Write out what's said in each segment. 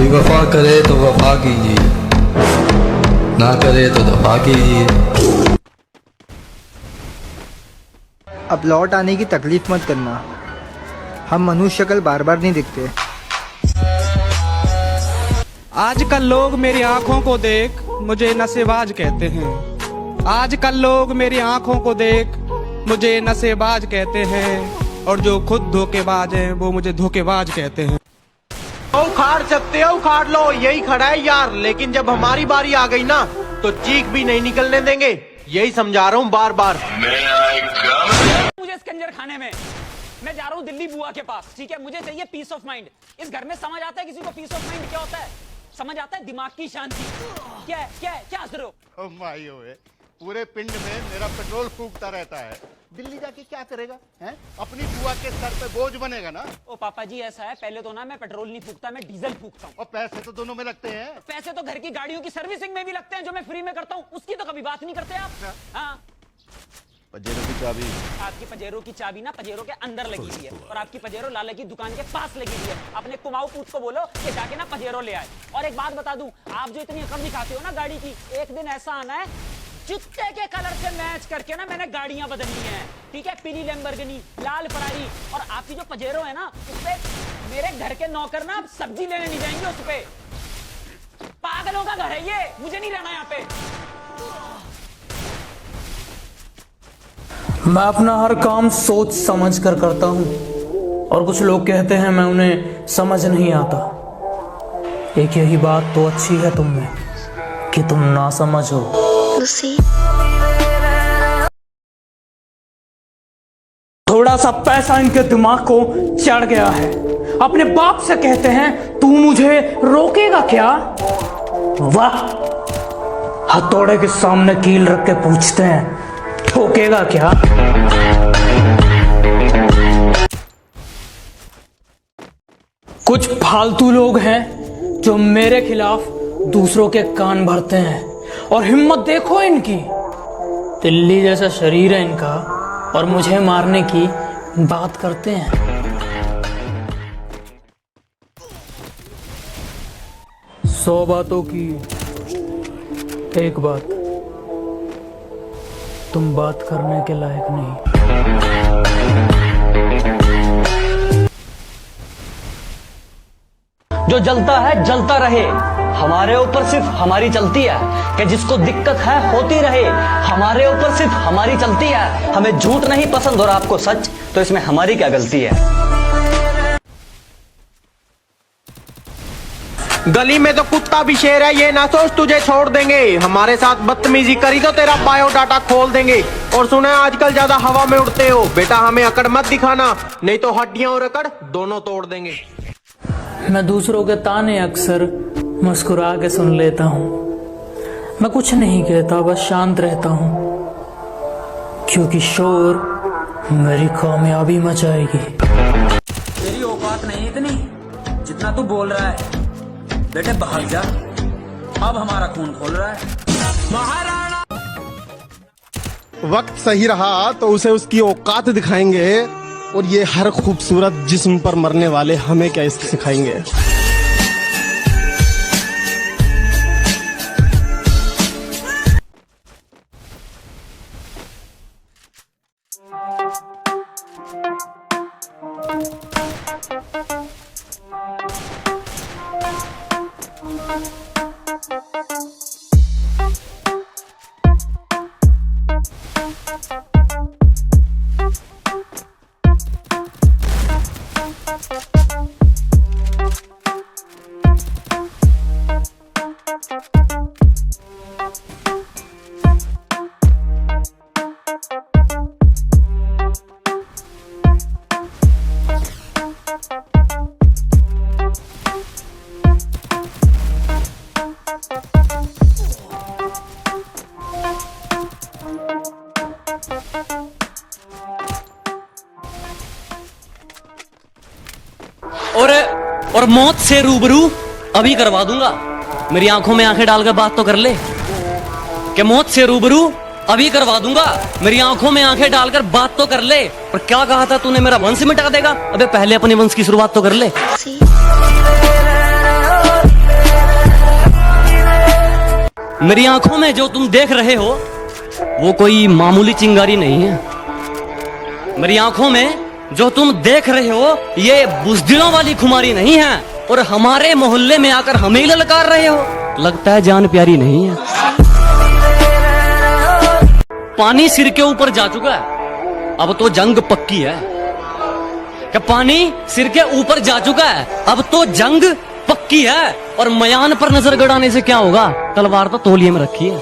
कोई वफा करे तो वफा कीजिए, ना करे तो दफा कीजिए। अब लौट आने की तकलीफ मत करना, हम मनुष्य शक्ल बार बार नहीं दिखते। आजकल लोग मेरी आंखों को देख मुझे नशेबाज कहते हैं। आजकल लोग मेरी आंखों को देख मुझे नशेबाज कहते हैं, और जो खुद धोखेबाज हैं वो मुझे धोखेबाज कहते हैं। उखाड़ सकते हो उखाड़ लो, यही खड़ा है यार, लेकिन जब हमारी बारी आ गई ना तो चीख भी नहीं निकलने देंगे, यही समझा रहा हूँ बार बार। मुझे स्कंजर खाने में, मैं जा रहा हूँ दिल्ली बुआ के पास, ठीक है। मुझे चाहिए पीस ऑफ माइंड। इस घर में समझ आता है किसी को पीस ऑफ माइंड क्या होता है? समझ आता है दिमाग की शांति क्या है? क्या असर हो माई होए, पूरे पिंड में मेरा पेट्रोल फूकता रहता है, दिल्ली जाके क्या करेगा हैं? अपनी बुआ के सर पे बोझ बनेगा ना। ओ पापा जी ऐसा है, पहले तो ना मैं पेट्रोल नहीं फूकता, मैं डीजल फूकता हूँ। और पैसे तो दोनों में लगते हैं। पैसे तो घर की गाड़ियों की सर्विसिंग में भी लगते हैं जो मैं फ्री में करता हूँ, उसकी तो कभी बात नहीं करते आप। हाँ, पजेरो की चाबी, आपकी पजेरो की चाबी ना पजेरो के अंदर लगी हुई है, और आपकी पजेरो लाले की दुकान के पास लगी हुई है। अपने कुमाऊ पूत को बोलो कि जाके ना पजेरो ले आए। और एक बात बता दूं, आप जो इतनी अकड़ दिखाते हो ना गाड़ी की, एक दिन ऐसा आना है जूते के कलर से मैच करके ना मैंने गाड़ियां बदलनी है, ठीक है। पीली लैम्बोर्गिनी, लाल फरारी, और आपकी जो पजेरो है ना उसपे मेरे घर के नौकर ना सब्जी लेने नहीं जाएंगे। उसपे पागलों का घर है ये, मुझे नहीं रहना यहाँ पे। मैं अपना हर काम सोच समझ कर करता हूँ, और कुछ लोग कहते हैं मैं उन्हें समझ नहीं आता। एक यही बात तो अच्छी है तुम में कि तुम ना समझ हो। थोड़ा सा पैसा इनके दिमाग को चढ़ गया है। अपने बाप से कहते हैं तू मुझे रोकेगा क्या? वाह, हथौड़े के सामने कील रख के पूछते हैं ठोकेगा क्या? कुछ फालतू लोग हैं जो मेरे खिलाफ दूसरों के कान भरते हैं, और हिम्मत देखो इनकी, दिल्ली जैसा शरीर है इनका, और मुझे मारने की बात करते हैं। सौ बातों की एक बात, तुम बात करने के लायक नहीं। जो जलता है जलता रहे, हमारे ऊपर सिर्फ हमारी चलती है, कि जिसको दिक्कत है होती रहे, हमारे ऊपर सिर्फ हमारी चलती है। हमें झूठ नहीं पसंद और आपको सच, तो इसमें हमारी क्या गलती है? गली में तो कुत्ता भी शेर है, ये ना सोच तुझे छोड़ देंगे। हमारे साथ बदतमीजी करी तो तेरा बायोडाटा खोल देंगे। और सुना है आजकल ज्यादा हवा में उड़ते हो, बेटा हमें अकड़ मत दिखाना, नहीं तो हड्डियां और अकड़ दोनों तोड़ देंगे। मैं दूसरों के ताने अक्सर मुस्कुरा के सुन लेता हूँ। मैं कुछ नहीं कहता, बस शांत रहता हूँ, क्योंकि शोर मेरी कामयाबी मचाएगी। तेरी औकात नहीं इतनी जितना तू बोल रहा है। बेटे भाग जा, अब हमारा खून खोल रहा है। महाराणा वक्त सही रहा तो उसे उसकी औकात दिखाएंगे, और ये हर खूबसूरत जिस्म पर मरने वाले हमें क्या इसकी सिखाएंगे। और मौत से रूबरू अभी करवा दूंगा। मेरी आंखों में आंखें डालकर बात तो कर ले, कि मौत से रूबरू अभी करवा दूंगा। मेरी आंखों में आंखें डालकर बात तो कर ले। और क्या कहा था तूने, मेरा वंश मिटा देगा? अबे पहले अपने वंश की शुरुआत तो कर ले। मेरी आंखों में जो तुम देख रहे हो वो कोई मामूली चिंगारी नहीं है। मेरी आंखों में जो तुम देख रहे हो ये बुज़दिलों वाली खुमारी नहीं है। और हमारे मोहल्ले में आकर हमें ही ललकार रहे हो, लगता है जान प्यारी नहीं है। पानी सिर के ऊपर जा चुका है, अब तो जंग पक्की है। क्या पानी सिर के ऊपर जा चुका है, अब तो जंग पक्की है। और मयान पर नजर गड़ाने से क्या होगा, तलवार तो तौलिए में रखी है।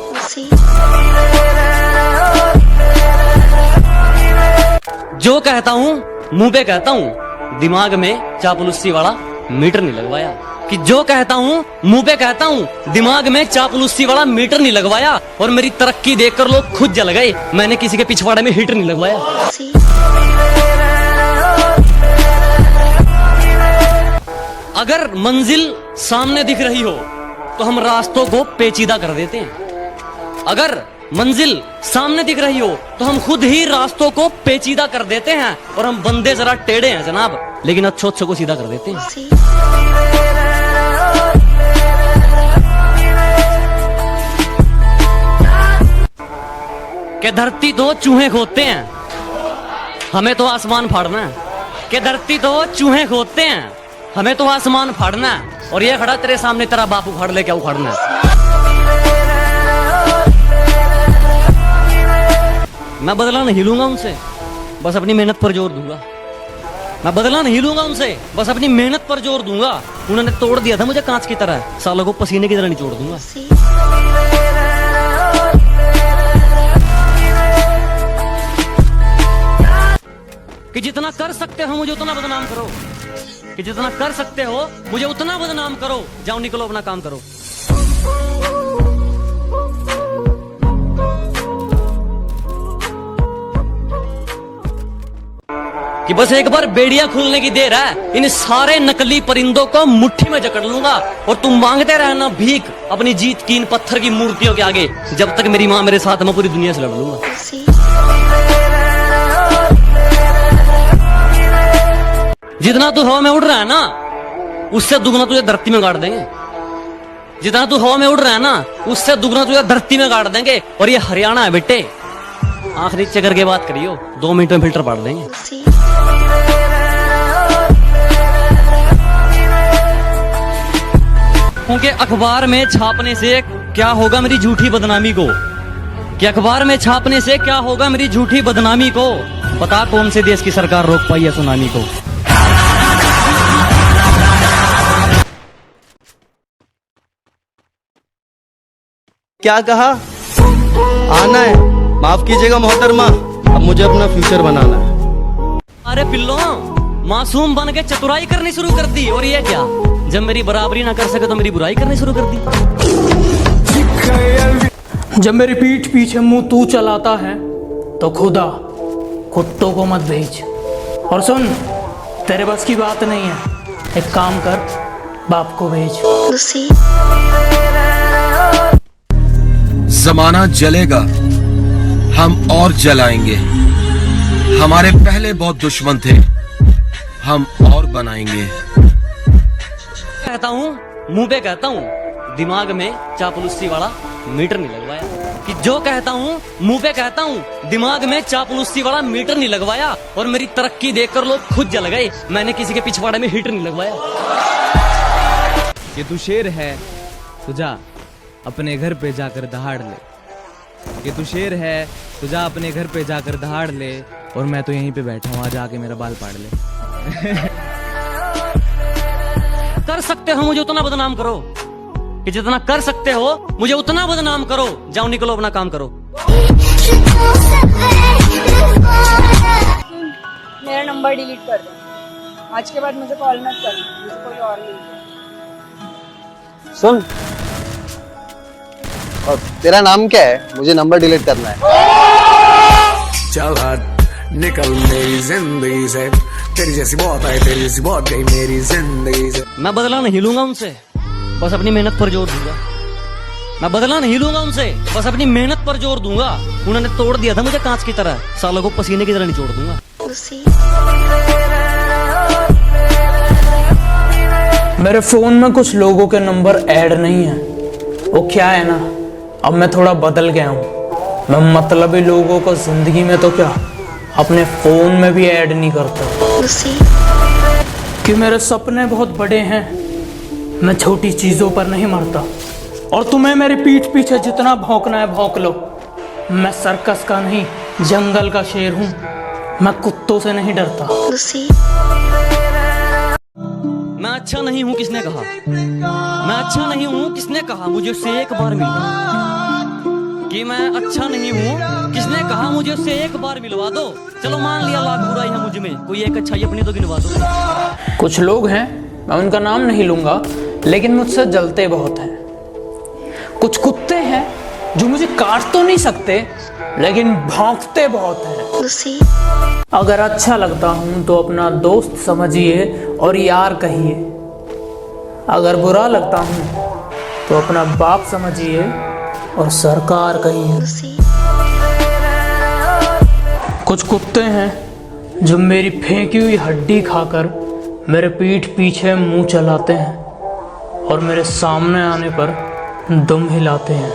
जो कहता हूँ मुंह पे कहता हूँ, दिमाग में चापलूसी वाला मीटर नहीं लगवाया। कि जो कहता हूँ मुंह पे कहता हूँ, दिमाग में चापलूसी वाला मीटर नहीं लगवाया। और मेरी तरक्की देखकर लोग खुद जल गए, मैंने किसी के पिछवाड़े में हीटर नहीं लगवाया। अगर मंजिल सामने दिख रही हो तो हम रास्तों को पेचीदा कर देते हैं। अगर मंजिल सामने दिख रही हो तो हम खुद ही रास्तों को पेचीदा कर देते हैं। और हम बंदे जरा टेढ़े हैं जनाब, लेकिन अच्छों को सीधा कर देते हैं। कि धरती तो चूहे खोदते हैं, हमें तो आसमान फाड़ना है। कि धरती तो चूहे खोदते हैं, हमें तो आसमान फाड़ना है। और ये खड़ा तेरे सामने तेरा बाप उखाड़ ले, क्या उखाड़ना है। मैं बदला नहीं लूंगा उनसे, बस अपनी मेहनत पर जोर दूंगा। मैं बदला नहीं लूंगा उनसे, बस अपनी मेहनत पर जोर दूंगा। उन्होंने तोड़ दिया था मुझे कांच की तरह, सालों को पसीने की तरह नहीं छोड़ दूंगा। कि जितना कर सकते हो मुझे उतना बदनाम करो, कि जितना कर सकते हो मुझे उतना बदनाम करो। जाओ निकलो, अपना काम करो। कि बस एक बार बेड़िया खुलने की देर है, इन सारे नकली परिंदों को मुट्ठी में जकड़ लूंगा। और तुम मांगते रहना भीख अपनी जीत की इन पत्थर की मूर्तियों के आगे। जब तक मेरी माँ मेरे साथ, मैं पूरी दुनिया से लड़ लूंगा। जितना तू हवा में उड़ रहा है ना, उससे दुगना तुझे धरती में गाड़ देंगे। जितना तू हवा में उड़ रहा है ना, उससे दुगना तुझे धरती में गाड़ देंगे। और ये हरियाणा है बेटे, आंख नीचे करके बात करियो, 2 मिनट में फिल्टर पाड़ देंगे। क्योंकि अखबार में छापने से क्या होगा मेरी झूठी बदनामी को, कि अखबार में छापने से क्या होगा मेरी झूठी बदनामी को। पता कौन से देश की सरकार रोक पाई है सुनामी को। क्या कहा? आना है? माफ कीजिएगा मोहतरमा, अब मुझे अपना फ्यूचर बनाना है। अरे पिल्लो, मासूम बन के चतुराई करनी शुरू कर दी। और ये क्या, जब मेरी बराबरी ना कर सके तो मेरी बुराई करनी शुरू कर दी। जब मेरी पीठ पीछे मुंह तू चलाता है तो खुदा कुत्तों को मत भेज। और सुन, तेरे बस की बात नहीं है, एक काम कर, बाप को भेज। जमाना जलेगा, हम और जलाएंगे। हमारे पहले बहुत दुश्मन थे, हम और बनाएंगे। कहता हूँ मुंह पे कहता हूँ, दिमाग में चापलूसी वाला मीटर नहीं लगवाया। कि जो कहता हूँ मुंह पे कहता हूँ, दिमाग में चापलूसी वाला मीटर नहीं लगवाया। और मेरी तरक्की देखकर लोग खुद जल गए, मैंने किसी के पिछवाड़े में हीटर नहीं लगवाया। ये तू शेर है तो जा अपने घर पे जाकर दहाड़ ले। ये तू शेर है तो जा अपने घर पे जाकर दहाड़ ले। और मैं तो यहीं पे बैठा हूँ, आज आके मेरा बाल पाड़ ले। कर सकते हो मुझे उतना बदनाम करो, कि जितना कर सकते हो मुझे उतना बदनाम करो। जाओ निकलो, अपना काम करो। मेरा नंबर डिलीट कर दो, आज के बाद मुझे कॉल मत करना, मुझे कोई और नहीं। सुन, और तेरा नाम क्या है? मुझे नंबर डिलीट करना है। चल हट, निकल मेरी जिंदगी से, तेरी जैसी बहुत आई, तेरी जैसी बहुत गई मेरी जिंदगी से। मैं बदला नहीं लूंगा उनसे, बस अपनी मेहनत पर जोर दूंगा। मैं बदला नहीं लूंगा उनसे, बस अपनी मेहनत पर जोर दूंगा। उन्होंने तोड़ दिया था मुझे कांच की तरह, सालों को पसीने की तरह नहीं छोड़ दूंगा। मेरे फोन में कुछ लोगों के नंबर ऐड नहीं है। वो क्या है ना, अब मैं थोड़ा बदल गया हूँ। मैं मतलबी लोगों को जिंदगी में तो क्या, अपने फोन में भी ऐड नहीं करता कि मेरे सपने बहुत बड़े हैं। मैं छोटी चीजों पर नहीं मरता। और तुम्हें मेरी पीठ पीछे जितना भौंकना है भौंक लो। मैं सर्कस का नहीं, जंगल का शेर हूँ। मैं कुत्तों से नहीं डरता। मैं अच्छा नहीं हूँ किसने कहा? मैं अच्छा नहीं हूँ किसने कहा? मुझे उससे एक बार मिलवा कि मैं अच्छा नहीं हूँ किसने कहा? मुझे उससे एक बार मिलवा दो। चलो मान लिया लाख बुराई है मुझ में, कोई एक अच्छाई अपनी तो गिनवा दो। कुछ लोग हैं, मैं उनका नाम नहीं लूंगा, लेकिन मुझसे जलते बहुत हैं। कुछ कुत्ते हैं जो मुझे काट तो नहीं सकते, लेकिन भौंकते बहुत हैं। अगर अच्छा लगता हूं तो अपना दोस्त समझिए और यार कहिए। अगर बुरा लगता हूं तो अपना बाप समझिए और सरकार कहिए। कुछ कुत्ते हैं जो मेरी फेंकी हुई हड्डी खाकर मेरे पीठ पीछे मुंह चलाते हैं और मेरे सामने आने पर दम हिलाते हैं।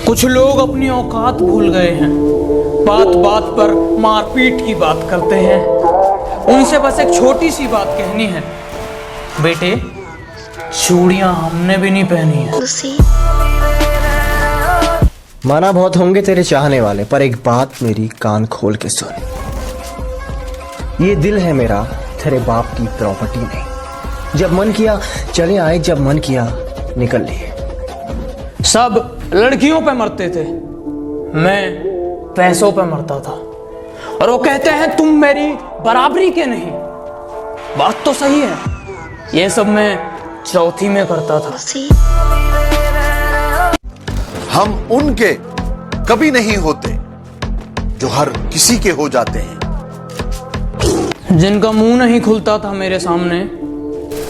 कुछ लोग अपनी औकात भूल गए हैं, बात बात पर मारपीट की बात करते हैं। उनसे बस एक छोटी सी बात कहनी है, बेटे चूड़ियां हमने भी नहीं पहनी है। माना बहुत होंगे तेरे चाहने वाले, पर एक बात मेरी कान खोल के सुन। ये दिल है मेरा, तेरे बाप की प्रॉपर्टी नहीं। जब मन किया चले आए, जब मन किया निकल लिए। सब लड़कियों पे मरते थे, मैं पैसों पे मरता था। और वो कहते हैं तुम मेरी बराबरी के नहीं। बात तो सही है, ये सब मैं चौथी में करता था। हम उनके कभी नहीं होते जो हर किसी के हो जाते हैं। जिनका मुंह नहीं खुलता था मेरे सामने,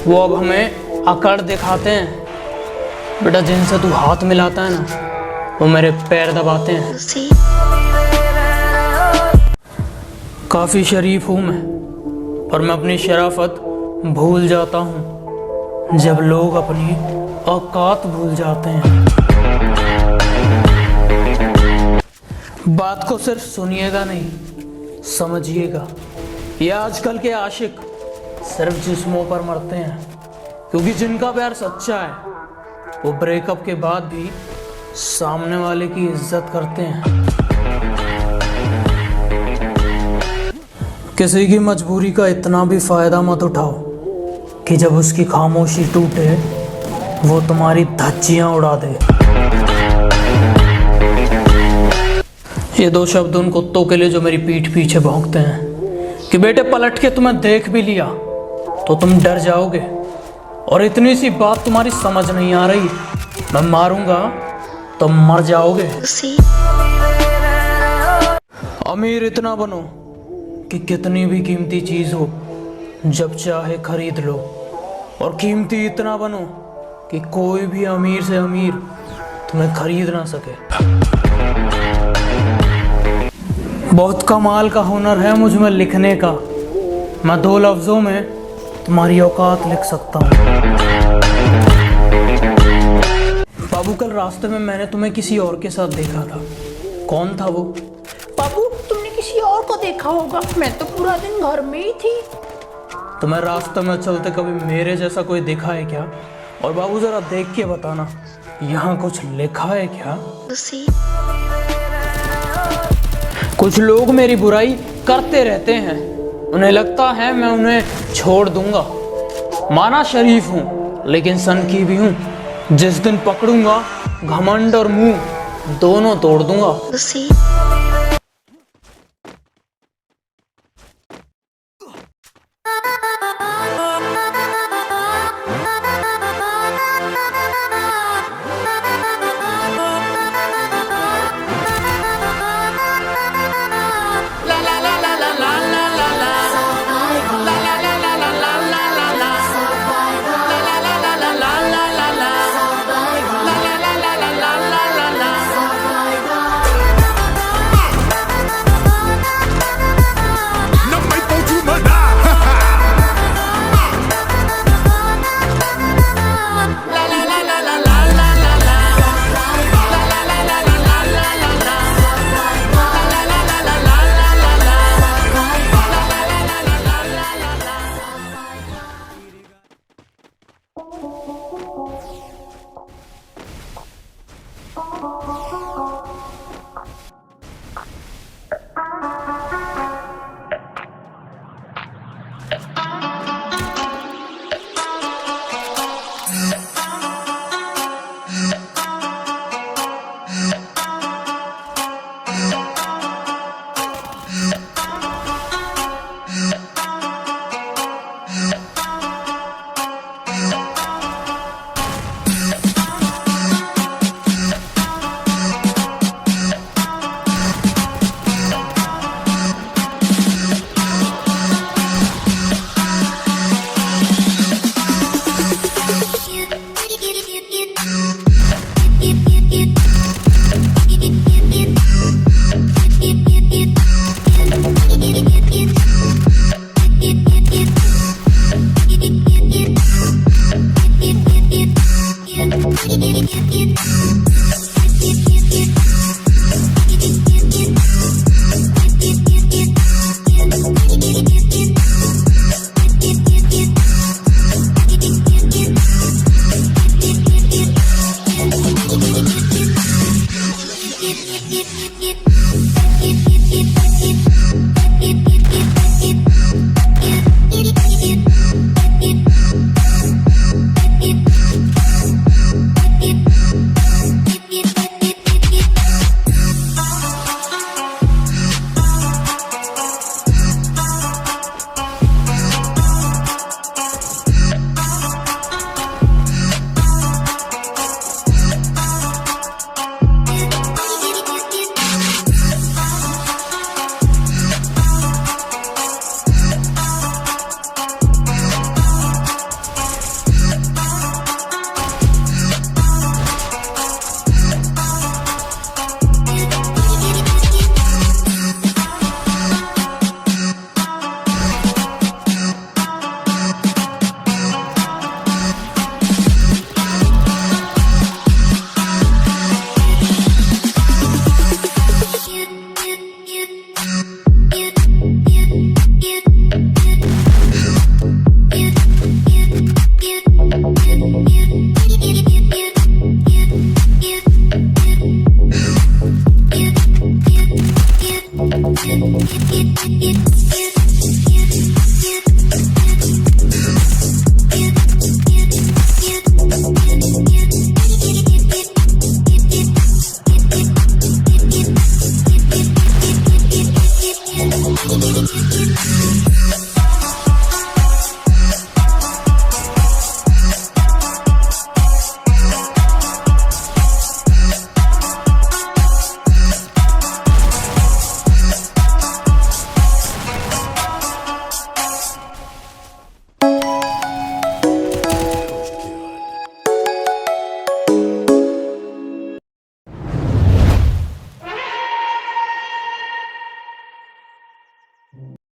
वो अब हमें अकड़ दिखाते हैं। बेटा जिनसे तू हाथ मिलाता है ना, वो मेरे पैर दबाते हैं। काफी शरीफ हूं मैं, पर मैं अपनी शराफत भूल जाता हूं जब लोग अपनी औकात भूल जाते हैं। बात को सिर्फ सुनिएगा नहीं, समझिएगा। ये आजकल के आशिक सिर्फ जिस्मों पर मरते हैं, क्योंकि जिनका प्यार सच्चा है वो ब्रेकअप के बाद भी सामने वाले की इज्जत करते हैं। किसी की मजबूरी का इतना भी फायदा मत उठाओ कि जब उसकी खामोशी टूटे वो तुम्हारी धज्जियां उड़ा दे। ये दो शब्द उन कुत्तों के लिए जो मेरी पीठ पीछे भौंकते हैं कि बेटे पलट के तुम्हें देख भी लिया तो तुम डर जाओगे। और इतनी सी बात तुम्हारी समझ नहीं आ रही, मैं मारूंगा तो मर जाओगे। अमीर इतना बनो कि कितनी भी कीमती चीज हो जब चाहे खरीद लो, और कीमती इतना बनो कि कोई भी अमीर से अमीर तुम्हें खरीद ना सके। बहुत कमाल का हुनर है मुझ में लिखने का। मैं 2 लफ्जों में तुम्हारी औकात लिख सकता हूँ। बाबू कल रास्ते में मैंने तुम्हें किसी और के साथ देखा था। कौन था वो? बाबू तुमने किसी और को देखा होगा, मैं तो पूरा दिन घर में ही थी। तुम्हें रास्ते में चलते कभी मेरे जैसा कोई देखा है क्या? और बाबू जरा देख के बताना, यहाँ कुछ लिखा है क्या? कुछ लोग मेरी बुराई करते रहते हैं, उन्हें लगता है मैं उन्हें छोड़ दूंगा। माना शरीफ हूँ लेकिन सनकी भी हूँ। जिस दिन पकड़ूंगा घमंड और मुंह दोनों तोड़ दूंगा।